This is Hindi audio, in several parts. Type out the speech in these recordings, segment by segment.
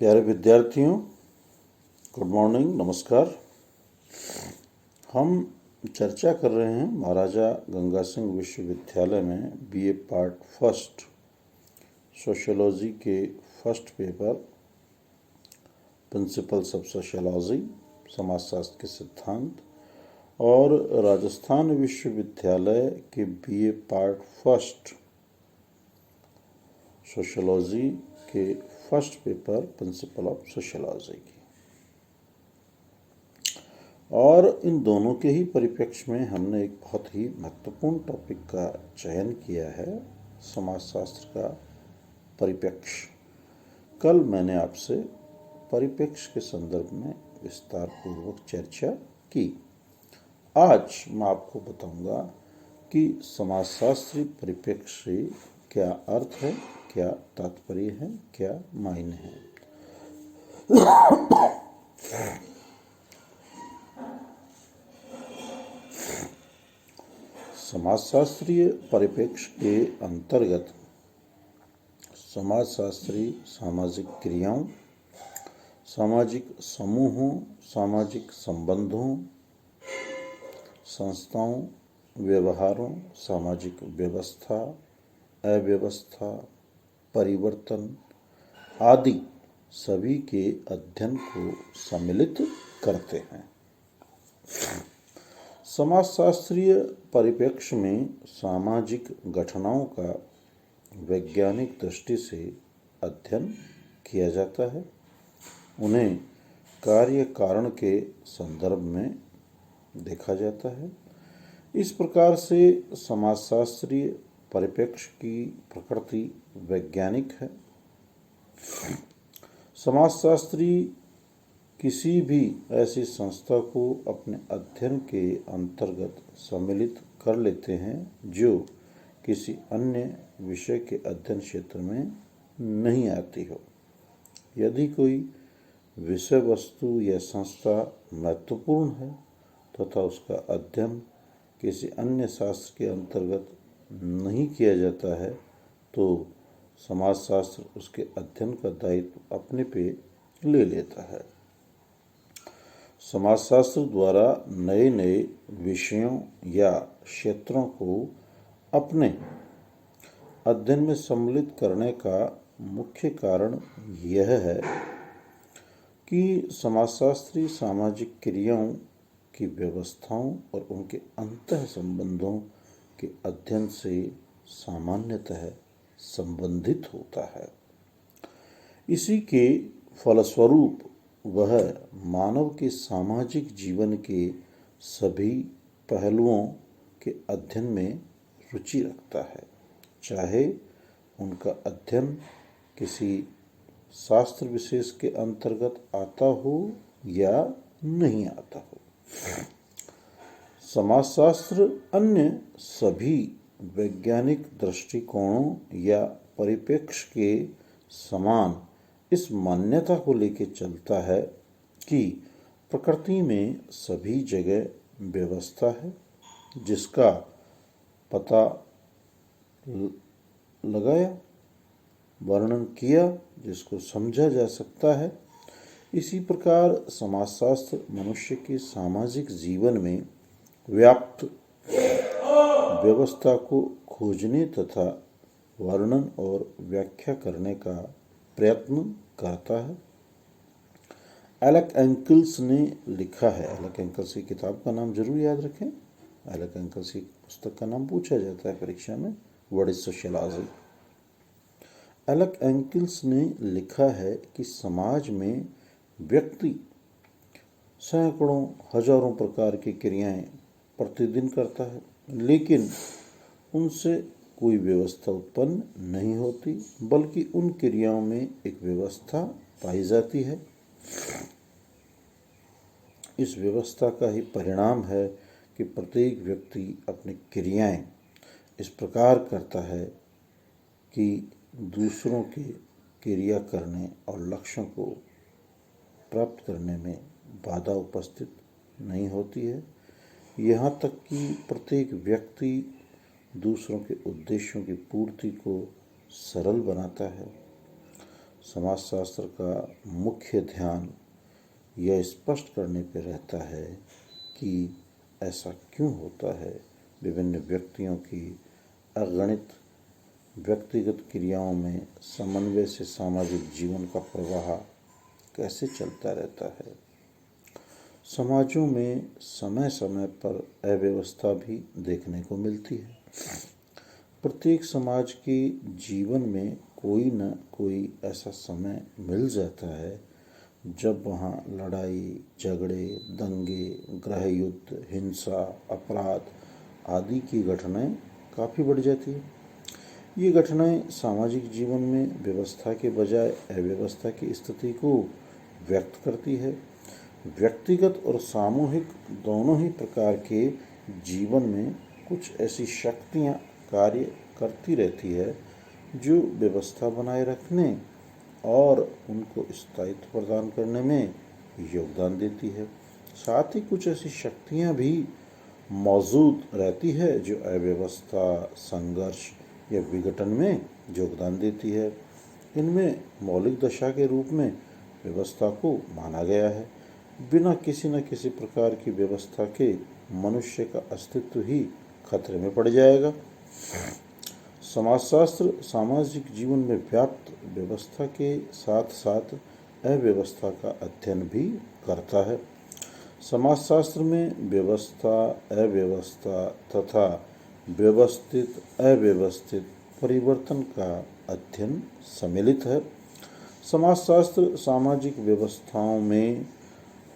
प्यारे विद्यार्थियों, गुड मॉर्निंग, नमस्कार। हम चर्चा कर रहे हैं महाराजा गंगा सिंह विश्वविद्यालय में बीए पार्ट फर्स्ट सोशियोलॉजी के first paper principles of sociology, समाजशास्त्र के सिद्धांत, और राजस्थान विश्वविद्यालय के बीए पार्ट फर्स्ट सोशियोलॉजी के first paper principle of sociology की। और इन दोनों के ही परिप्रेक्ष्य में हमने एक बहुत ही महत्वपूर्ण टॉपिक का चयन किया है, समाजशास्त्र का परिप्रेक्ष्य। कल मैंने आपसे परिप्रेक्ष्य के संदर्भ में विस्तार पूर्वक चर्चा की। आज मैं आपको बताऊंगा कि समाजशास्त्री परिप्रेक्ष्य से क्या अर्थ है, क्या तात्पर्य है, क्या मायने हैं। समाजशास्त्रीय परिप्रेक्ष्य के अंतर्गत समाजशास्त्री सामाजिक क्रियाओं, सामाजिक समूहों, सामाजिक संबंधों, संस्थाओं, व्यवहारों, सामाजिक व्यवस्था, अव्यवस्था, परिवर्तन आदि सभी के अध्ययन को सम्मिलित करते हैं। समाजशास्त्रीय परिप्रेक्ष्य में सामाजिक घटनाओं का वैज्ञानिक दृष्टि से अध्ययन किया जाता है, उन्हें कार्य कारण के संदर्भ में देखा जाता है। इस प्रकार से समाजशास्त्रीय परिप्रेक्ष्य की प्रकृति वैज्ञानिक है। समाजशास्त्री किसी भी ऐसी संस्था को अपने अध्ययन के अंतर्गत सम्मिलित कर लेते हैं जो किसी अन्य विषय के अध्ययन क्षेत्र में नहीं आती हो। यदि कोई विषय वस्तु या संस्था महत्वपूर्ण है तथा उसका अध्ययन किसी अन्य शास्त्र के अंतर्गत नहीं किया जाता है तो समाजशास्त्र उसके अध्ययन का दायित्व अपने पे ले लेता है। समाजशास्त्र द्वारा नए नए विषयों या क्षेत्रों को अपने अध्ययन में सम्मिलित करने का मुख्य कारण यह है कि समाजशास्त्री सामाजिक क्रियाओं की व्यवस्थाओं और उनके अंतः संबंधों के अध्ययन से सामान्यतः संबंधित होता है। इसी के फलस्वरूप वह मानव के सामाजिक जीवन के सभी पहलुओं के अध्ययन में रुचि रखता है, चाहे उनका अध्ययन किसी शास्त्र विशेष के अंतर्गत आता हो या नहीं आता हो। समाजशास्त्र अन्य सभी वैज्ञानिक दृष्टिकोणों या परिप्रेक्ष्य के समान इस मान्यता को लेकर चलता है कि प्रकृति में सभी जगह व्यवस्था है, जिसका पता लगाया, वर्णन किया, जिसको समझा जा सकता है। इसी प्रकार समाजशास्त्र मनुष्य के सामाजिक जीवन में व्याप्त व्यवस्था को खोजने तथा वर्णन और व्याख्या करने का प्रयत्न करता है। एलेक एंकल्स ने लिखा है, एलेक एंकल्स की किताब का नाम जरूर याद रखें। एलेक एंकल्स की पुस्तक का नाम पूछा जाता है परीक्षा में, what is sociology. Alex Inkeles ने लिखा है कि समाज में व्यक्ति सैकड़ों हजारों प्रकार की क्रियाएं प्रतिदिन करता है, लेकिन उनसे कोई व्यवस्था उत्पन्न नहीं होती, बल्कि उन क्रियाओं में एक व्यवस्था पाई जाती है। इस व्यवस्था का ही परिणाम है कि प्रत्येक व्यक्ति अपनी क्रियाएं इस प्रकार करता है कि दूसरों के क्रिया करने और लक्ष्यों को प्राप्त करने में बाधा उपस्थित नहीं होती है। यहाँ तक कि प्रत्येक व्यक्ति दूसरों के उद्देश्यों की पूर्ति को सरल बनाता है। समाजशास्त्र का मुख्य ध्यान यह स्पष्ट करने पर रहता है कि ऐसा क्यों होता है। विभिन्न व्यक्तियों की अगणित व्यक्तिगत क्रियाओं में समन्वय से सामाजिक जीवन का प्रवाह कैसे चलता रहता है। समाजों में समय समय पर अव्यवस्था भी देखने को मिलती है। प्रत्येक समाज के जीवन में कोई न कोई ऐसा समय मिल जाता है जब वहाँ लड़ाई, झगड़े, दंगे, गृह युद्ध, हिंसा, अपराध आदि की घटनाएं काफ़ी बढ़ जाती है। ये घटनाएं सामाजिक जीवन में व्यवस्था के बजाय अव्यवस्था की स्थिति को व्यक्त करती है। व्यक्तिगत और सामूहिक दोनों ही प्रकार के जीवन में कुछ ऐसी शक्तियाँ कार्य करती रहती है जो व्यवस्था बनाए रखने और उनको स्थायित्व प्रदान करने में योगदान देती है। साथ ही कुछ ऐसी शक्तियाँ भी मौजूद रहती है जो अव्यवस्था, संघर्ष या विघटन में योगदान देती है। इनमें मौलिक दशा के रूप में व्यवस्था को माना गया है। बिना किसी न किसी प्रकार की व्यवस्था के मनुष्य का अस्तित्व ही खतरे में पड़ जाएगा। समाजशास्त्र सामाजिक जीवन में व्याप्त व्यवस्था के साथ साथ अव्यवस्था का अध्ययन भी करता है। समाजशास्त्र में व्यवस्था, अव्यवस्था तथा व्यवस्थित, अव्यवस्थित परिवर्तन का अध्ययन सम्मिलित है। समाजशास्त्र सामाजिक व्यवस्थाओं में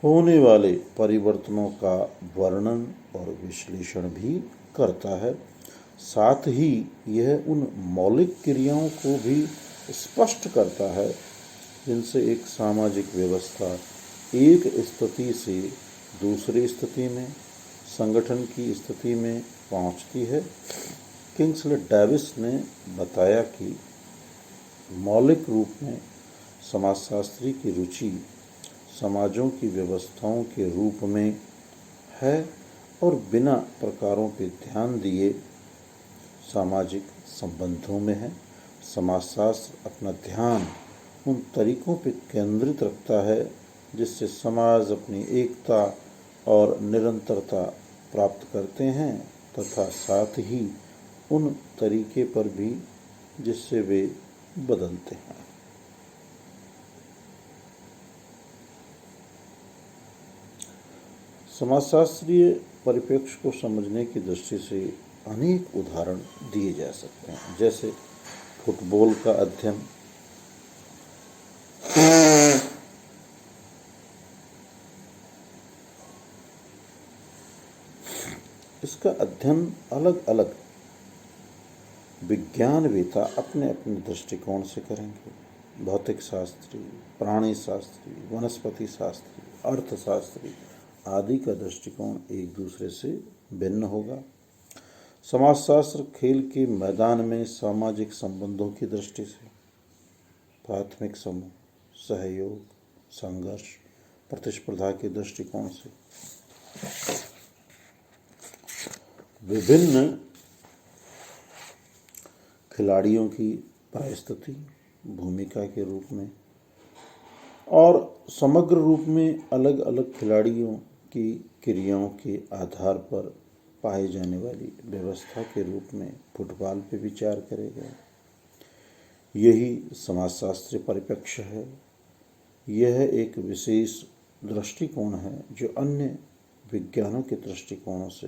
होने वाले परिवर्तनों का वर्णन और विश्लेषण भी करता है। साथ ही यह उन मौलिक क्रियाओं को भी स्पष्ट करता है जिनसे एक सामाजिक व्यवस्था एक स्थिति से दूसरी स्थिति में, संगठन की स्थिति में पहुंचती है। किंग्सले डेविस ने बताया कि मौलिक रूप में समाजशास्त्री की रुचि समाजों की व्यवस्थाओं के रूप में है और बिना प्रकारों पे ध्यान दिए सामाजिक संबंधों में है। समाजशास्त्र अपना ध्यान उन तरीकों पर केंद्रित रखता है जिससे समाज अपनी एकता और निरंतरता प्राप्त करते हैं तथा साथ ही उन तरीके पर भी जिससे वे बदलते हैं। समाजशास्त्रीय परिप्रेक्ष्य को समझने की दृष्टि से अनेक उदाहरण दिए जा सकते हैं, जैसे फुटबॉल का अध्ययन, इसका अध्ययन अलग अलग विज्ञानवेत्ता अपने अपने दृष्टिकोण से करेंगे। भौतिक शास्त्री, प्राणी शास्त्री, वनस्पति शास्त्री, अर्थशास्त्री आदि का दृष्टिकोण एक दूसरे से भिन्न होगा। समाजशास्त्र खेल के मैदान में सामाजिक संबंधों की दृष्टि से प्राथमिक समूह, सहयोग, संघर्ष, प्रतिस्पर्धा के दृष्टिकोण से विभिन्न खिलाड़ियों की परिस्थिति, भूमिका के रूप में और समग्र रूप में अलग अलग खिलाड़ियों की क्रियाओं के आधार पर पाई जाने वाली व्यवस्था के रूप में फुटबॉल पर विचार करेगा। यही समाजशास्त्रीय परिप्रेक्ष्य है। यह एक विशेष दृष्टिकोण है जो अन्य विज्ञानों के दृष्टिकोणों से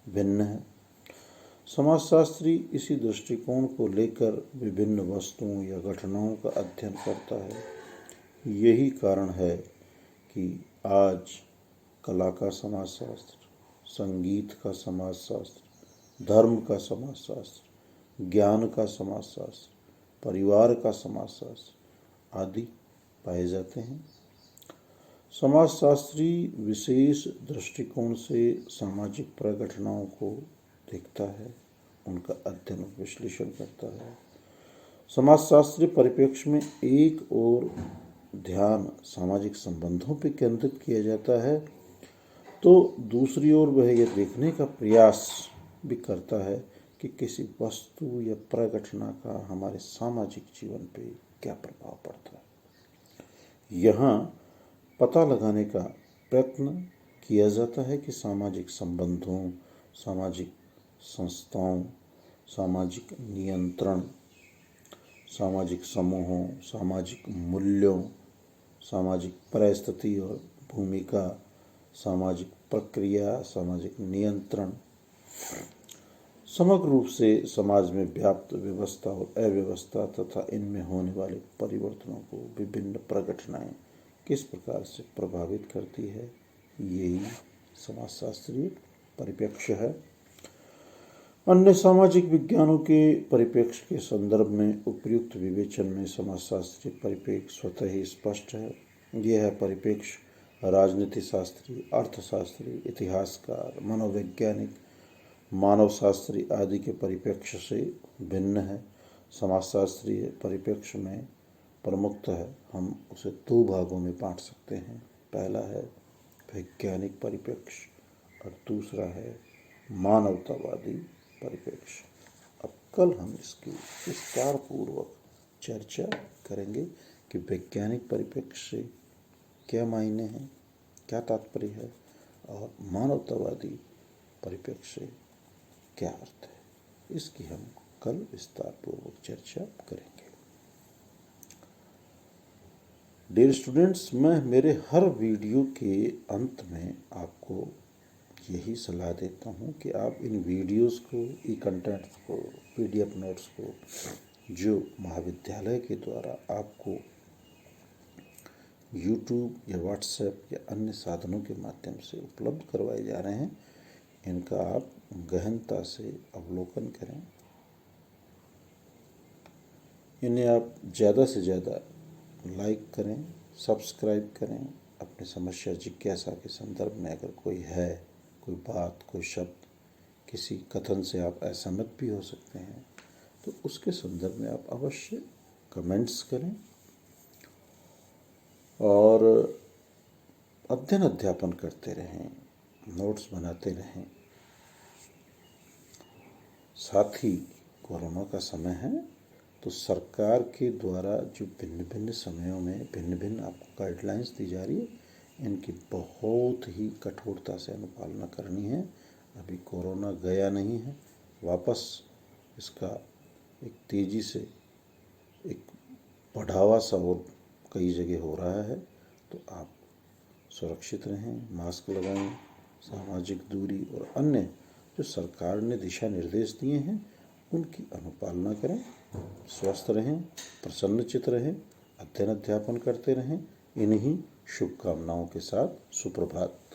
भिन्न है। समाजशास्त्री इसी दृष्टिकोण को लेकर विभिन्न वस्तुओं या घटनाओं का अध्ययन करता है। यही कारण है कि आज कला का समाजशास्त्र, संगीत का समाजशास्त्र, धर्म का समाजशास्त्र, ज्ञान का समाजशास्त्र, परिवार का समाजशास्त्र आदि पाए जाते हैं। समाजशास्त्री विशेष दृष्टिकोण से सामाजिक प्रघटनाओं को देखता है, उनका अध्ययन और विश्लेषण करता है। समाजशास्त्रीय परिप्रेक्ष्य में एक और ध्यान सामाजिक संबंधों पर केंद्रित किया जाता है तो दूसरी ओर वह यह देखने का प्रयास भी करता है कि किसी वस्तु या प्रघटना का हमारे सामाजिक जीवन पे क्या प्रभाव पड़ता है। यहाँ पता लगाने का प्रयत्न किया जाता है कि सामाजिक संबंधों, सामाजिक संस्थाओं, सामाजिक नियंत्रण, सामाजिक समूहों, सामाजिक मूल्यों, सामाजिक परिस्थिति और भूमिका, सामाजिक प्रक्रिया, सामाजिक नियंत्रण, समग्र रूप से समाज में व्याप्त व्यवस्था और अव्यवस्था तथा इनमें होने वाले परिवर्तनों को विभिन्न प्रघटनाएं किस प्रकार से प्रभावित करती है, यही समाजशास्त्रीय परिप्रेक्ष्य है। अन्य सामाजिक विज्ञानों के परिप्रेक्ष्य के संदर्भ में उपयुक्त विवेचन में समाजशास्त्रीय परिप्रेक्ष्य स्वतः ही स्पष्ट है। यह परिप्रेक्ष्य राजनीति शास्त्री, अर्थशास्त्री, इतिहासकार, मनोवैज्ञानिक, मानव शास्त्री आदि के परिप्रेक्ष्य से भिन्न है। समाजशास्त्रीय परिप्रेक्ष्य में प्रमुखतः हम उसे दो भागों में बांट सकते हैं। पहला है वैज्ञानिक परिप्रेक्ष्य और दूसरा है मानवतावादी परिप्रेक्ष्य। अब कल हम इसकी विस्तार पूर्वक चर्चा करेंगे कि वैज्ञानिक परिप्रेक्ष्य से क्या मायने हैं, क्या तात्पर्य है, और मानवतावादी परिप्रेक्ष्य से क्या अर्थ है। इसकी हम कल विस्तार पूर्वक चर्चा करेंगे। डियर स्टूडेंट्स, मैं मेरे हर वीडियो के अंत में आपको यही सलाह देता हूँ कि आप इन वीडियोस को, ई कंटेंट्स को, PDF नोट्स को जो महाविद्यालय के द्वारा आपको YouTube या WhatsApp या अन्य साधनों के माध्यम से उपलब्ध करवाए जा रहे हैं, इनका आप गहनता से अवलोकन करें। इन्हें आप ज़्यादा से ज़्यादा लाइक करें, सब्सक्राइब करें। अपनी समस्या जिज्ञासा के संदर्भ में अगर कोई है, कोई बात, कोई शब्द, किसी कथन से आप असहमत भी हो सकते हैं, तो उसके संदर्भ में आप अवश्य कमेंट्स करें और अध्ययन अध्यापन करते रहें, नोट्स बनाते रहें। साथ ही कोरोना का समय है, तो सरकार के द्वारा जो भिन्न भिन्न समयों में भिन्न भिन्न आपको गाइडलाइंस दी जा रही है, इनकी बहुत ही कठोरता से अनुपालना करनी है। अभी कोरोना गया नहीं है, वापस इसका एक तेज़ी से एक बढ़ावा सा और कई जगह हो रहा है। तो आप सुरक्षित रहें, मास्क लगाएं, सामाजिक दूरी और अन्य जो सरकार ने दिशा निर्देश दिए हैं उनकी अनुपालना करें, स्वस्थ रहें, प्रसन्नचित रहें, अध्ययन अध्यापन करते रहें। इन्हीं शुभकामनाओं के साथ सुप्रभात।